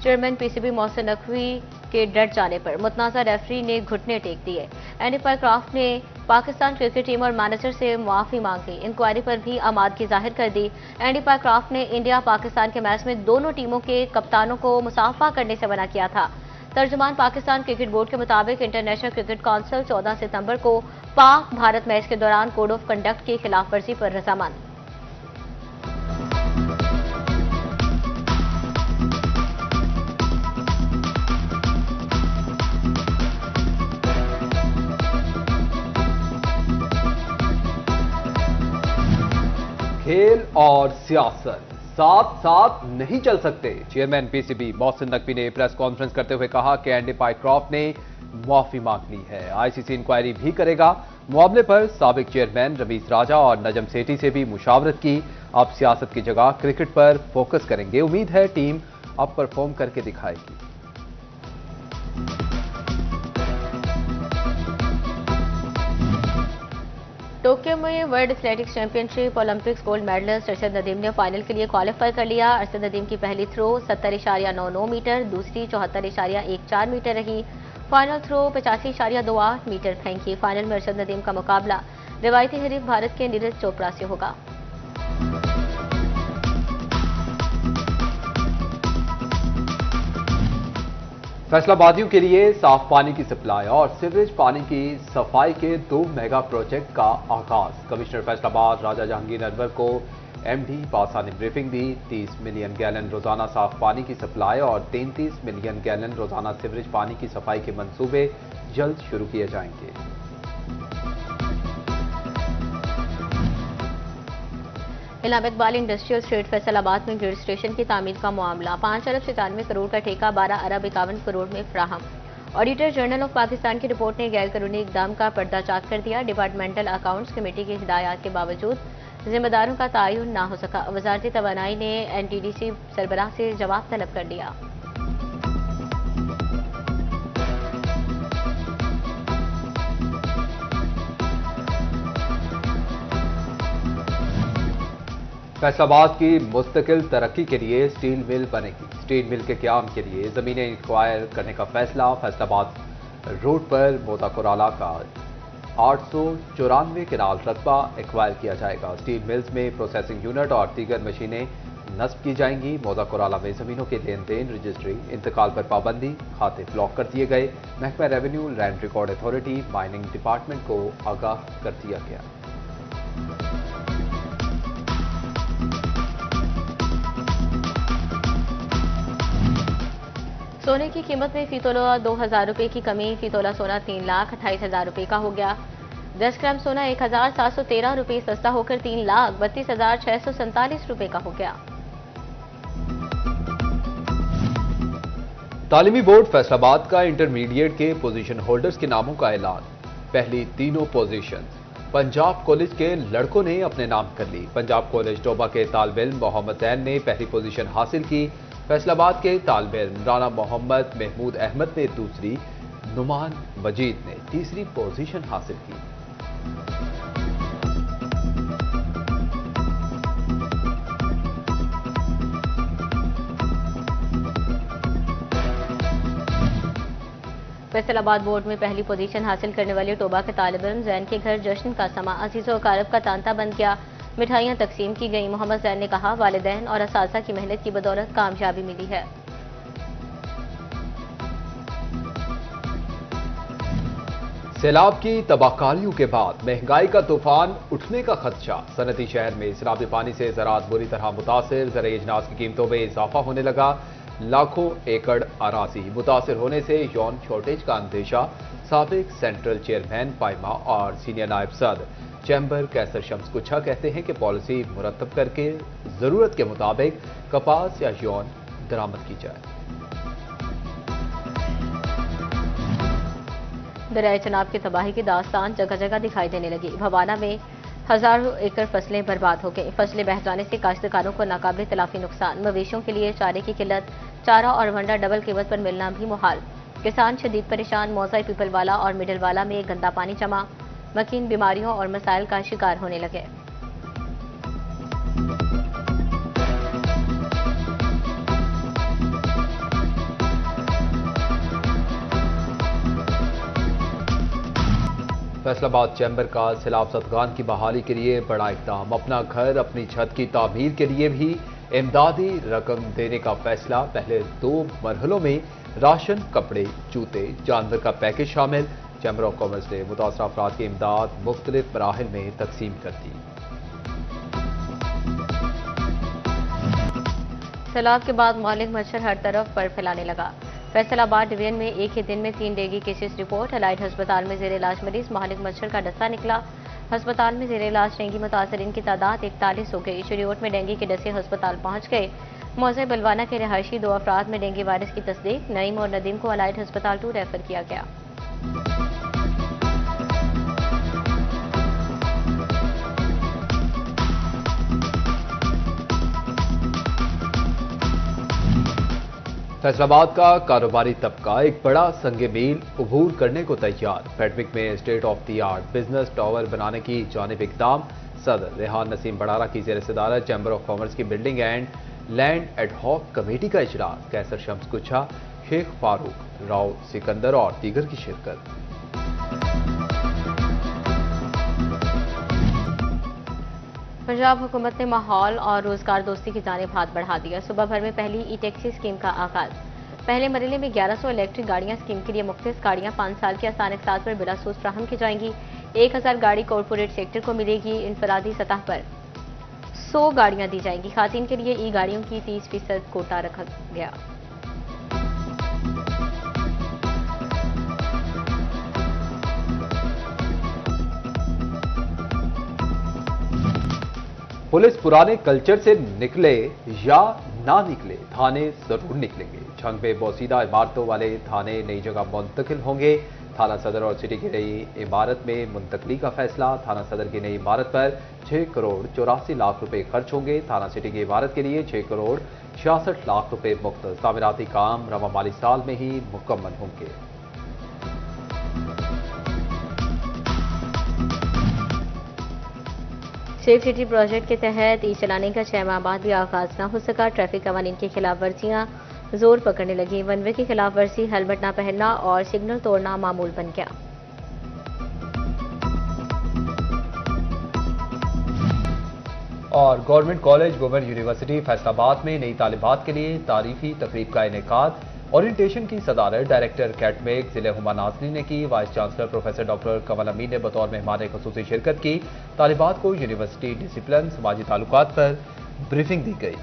Chairman PCB Mohsin Naqvi के डट जाने पर मुतनाज़ा रेफरी ने घुटने टेक दिए। एंडी पायक्रॉफ्ट ने पाकिस्तान क्रिकेट टीम और मैनेजर से मुआफी मांग ली। इंक्वायरी पर भी आमादगी जाहिर कर दी। एंडी पायक्रॉफ्ट ने इंडिया पाकिस्तान के मैच में दोनों टीमों के कप्तानों को मुसाफा करने से मना किया था। तर्जुमान पाकिस्तान क्रिकेट बोर्ड के मुताबिक इंटरनेशनल क्रिकेट काउंसिल 14 सितंबर को पाक भारत मैच के दौरान कोड ऑफ कंडक्ट की खिलाफवर्जी पर रजामंद। खेल और सियासत साथ साथ नहीं चल सकते। चेयरमैन पीसीबी मोहसिन नकवी ने प्रेस कॉन्फ्रेंस करते हुए कहा कि एंडी पायक्रॉफ्ट ने मुआफी मांग ली है। आईसीसी इंक्वायरी भी करेगा। मामले पर साबिक चेयरमैन रमीज राजा और नजम सेठी से भी मुशावरत की। अब सियासत की जगह क्रिकेट पर फोकस करेंगे। उम्मीद है टीम अब परफॉर्म करके दिखाएगी। टोक्यो में world athletics championship olympics gold medalist Arshad Nadeem ने फाइनल के लिए क्वालिफाई कर लिया। अरशद नदीम की पहली थ्रो 70.99 मीटर, दूसरी 74.14 मीटर रही। फाइनल थ्रो 85.28 मीटर फेंकी। फाइनल में अरशद नदीम का मुकाबला रिवायती हरीफ भारत के नीरज चोपड़ा से होगा। फैसलाबादियों के लिए साफ पानी की सप्लाई और सीवरेज पानी की सफाई के 2 मेगा प्रोजेक्ट का आगाज। कमिश्नर फैसलाबाद राजा जहांगीर अनवर को एमडी पासा ने ब्रीफिंग दी। 30 मिलियन गैलन रोजाना साफ पानी की सप्लाई और 33 मिलियन गैलन रोजाना सीवरेज पानी की सफाई के मंसूबे जल्द शुरू किए जाएंगे। इलामा इकबाल इंडस्ट्रियल स्टेट फैसलाबाद में ग्रिड स्टेशन की तामीर का मामला 5 अरब 97 करोड़ का ठेका 12 अरब 51 करोड़ में फ्राहम। ऑडिटर जनरल ऑफ पाकिस्तान की रिपोर्ट ने गैर कानूनी इकदाम का पर्दाचाक कर दिया। डिपार्टमेंटल अकाउंट्स कमेटी की हिदायत के बावजूद जिम्मेदारों का तयन ना हो सका। वजारती तवानाई ने एनटीडीसी सरबराह से जवाब तलब कर लिया। फैसलाबाद की मुस्तकिल तरक्की के लिए स्टील मिल बनेगी। स्टील मिल के क्याम के लिए जमीनें एक्वायर करने का फैसला। फैसलाबाद रोड पर मोदा कोराला का 894 केनाल रकबा एक्वायर किया जाएगा। स्टील मिल्स में प्रोसेसिंग यूनिट और दीगर मशीनें नस्ब की जाएंगी। मोदा कोराला में जमीनों के लेन देन, रजिस्ट्री, इंतकाल पर पाबंदी, खाते ब्लॉक कर दिए गए। महकमा revenue, land record authority, mining department को आगाह कर दिया गया। सोने की कीमत में फी तोला 2000 रुपए की कमी। फी तोला सोना 3,28,000 रुपए का हो गया। 10 ग्राम सोना 1,713 रुपए सस्ता होकर 3,32,647 रुपए का हो गया। तालीमी बोर्ड फैसलाबाद का इंटरमीडिएट के पोजीशन होल्डर्स के नामों का ऐलान। पहली तीनों पोजीशन पंजाब कॉलेज के लड़कों ने अपने नाम कर ली। पंजाब कॉलेज टोबा के तालिब इल्म मोहम्मद जैन ने पहली पोजीशन हासिल की। फैसलाबाद के तालिब इल्म राना मोहम्मद महमूद अहमद ने दूसरी, नुमान मजीद ने तीसरी पोजीशन हासिल की। फैसलाबाद बोर्ड में पहली पोजीशन हासिल करने वाले टोबा के तालिब इल्म जैन के घर जश्न का समा अजीज़ व अकारब का तांता बन गया। मिठाइयां तकसीम की गई। मोहम्मद जैन ने कहा, वालिदैन और असातिज़ा की मेहनत की बदौलत कामयाबी मिली है। सैलाब की तबाहकारियों के बाद महंगाई का तूफान उठने का खदशा। सनती शहर में सैलाबी पानी से ज़राअत बुरी तरह मुतासिर। ज़राई अजनास की कीमतों में इजाफा होने लगा। लाखों एकड़ अराजी मुतासिर होने से यौन शॉर्टेज का अंदेशा। साबिक सेंट्रल चेयरमैन पाइमा और सीनियर नायब सदर चैम्बर कैसर शम्स कुछा कहते हैं कि पॉलिसी मुरतब करके जरूरत के मुताबिक कपास या यौन दरामद की जाए। दरियाए चनाब की तबाही की दास्तान जगह जगह दिखाई देने लगी। भवाना में हजारों एकड़ फसलें बर्बाद हो गई। फसलें बह जाने से काश्तकारों को नाकाबिल तलाफी नुकसान। मवेशियों के लिए चारे की किल्लत, चारा और वंडा डबल कीमत पर मिलना भी मुहाल। किसान शदीद परेशान। मौज़ाई पीपलवाला और मिडलवाला में गंदा पानी जमा। मकीन बीमारियों और मसाइल का शिकार होने लगे। फैसलाबाद चैम्बर का सैलाब ज़दगान की बहाली के लिए बड़ा इकदाम। अपना घर अपनी छत की तामीर के लिए भी इमदादी रकम देने का फैसला। पहले 2 मरहलों में राशन, कपड़े, जूते, जानवर का पैकेज शामिल। चैम्बर ऑफ कॉमर्स ने मुतासरा अफराद की इमदाद मुख्तलिफ मराहिल में तकसीम कर दी। सैलाब के बाद मौलिक मच्छर हर तरफ पर फैलाने लगा। फैसलाबाद डिवीजन में एक ही दिन में 3 डेंगू केसेस रिपोर्ट। अलाइड अस्पताल में जेर इलाज मरीज मौलिक मच्छर का डसा निकला। अस्पताल में जेर इलाज डेंगू मुतासरीन की तादाद 41 हो गई। शुरुआत में डेंगू के डसे अस्पताल पहुंच गए। मौजे बलवाना के रहायशी 2 अफराद में डेंगू वायरस की तस्दीक। नईम और नदीम को अलाइड अस्पताल 2 रेफर किया गया। फैसलाबाद का कारोबारी तबका एक बड़ा संगे मील उबूर करने को तैयार। पैडविक में state of the art business tower बनाने की जानिब इकदाम। सदर रेहान नसीम बड़ारा की जेर सदारत चैम्बर ऑफ कॉमर्स की building and land ad hoc committee का इजलास। कैसर शम्स गुच्छा, शेख फारूक, राव सिकंदर और दीगर की शिरकत। पंजाब हुकूमत ने माहौल और रोजगार दोस्ती की जानिब हाथ बढ़ा दिया। सुबह भर में पहली ई टैक्सी स्कीम का आगाज। पहले मरहले में 1100 इलेक्ट्रिक गाड़ियां स्कीम के लिए मुख्तलिफ गाड़ियां 5 साल के आसान अक़सात पर बिलासूस फ्राहम की जाएंगी। 1000 गाड़ी कॉरपोरेट सेक्टर को मिलेगी। इनफरादी सतह पर 100 गाड़ियां दी जाएंगी। खातीन के लिए ई गाड़ियों की 30% कोटा रखा गया। पुलिस पुराने कल्चर से निकले या ना निकले, थाने जरूर निकलेंगे। छंग में बोसीदा इमारतों वाले थाने नई जगह मुंतकिल होंगे। थाना सदर और सिटी की नई इमारत में मुंतकली का फैसला। थाना सदर की नई इमारत पर 6 करोड़ 84 लाख रुपए खर्च होंगे। थाना सिटी की इमारत के लिए 6 करोड़ 66 लाख रुपए मुफ्त। तामीराती काम रवा माली साल में ही मुकम्मल होंगे। सेफ सिटी प्रोजेक्ट के तहत ई चलाने का 6 माह बाद भी आगाज न हो सका। ट्रैफिक कवानीन की खिलाफ वर्जियां जोर पकड़ने लगी। वन वे की खिलाफ वर्जी, हेलमेट न पहनना और सिग्नल तोड़ना मामूल बन गया। और government college women university Faisalabad में नई तालिबात के लिए तारीफी तकरीब का इनेकाद। ओरिएंटेशन की सदारत डायरेक्टर कैटमेक जिले हुमा नाजरी ने की। वाइस चांसलर प्रोफेसर डॉक्टर कमल अमीन ने बतौर मेहमान खुसूसी शिरकत की। तालिबात को यूनिवर्सिटी डिसिप्लिन, समाजी ताल्लुकात पर ब्रीफिंग दी गई।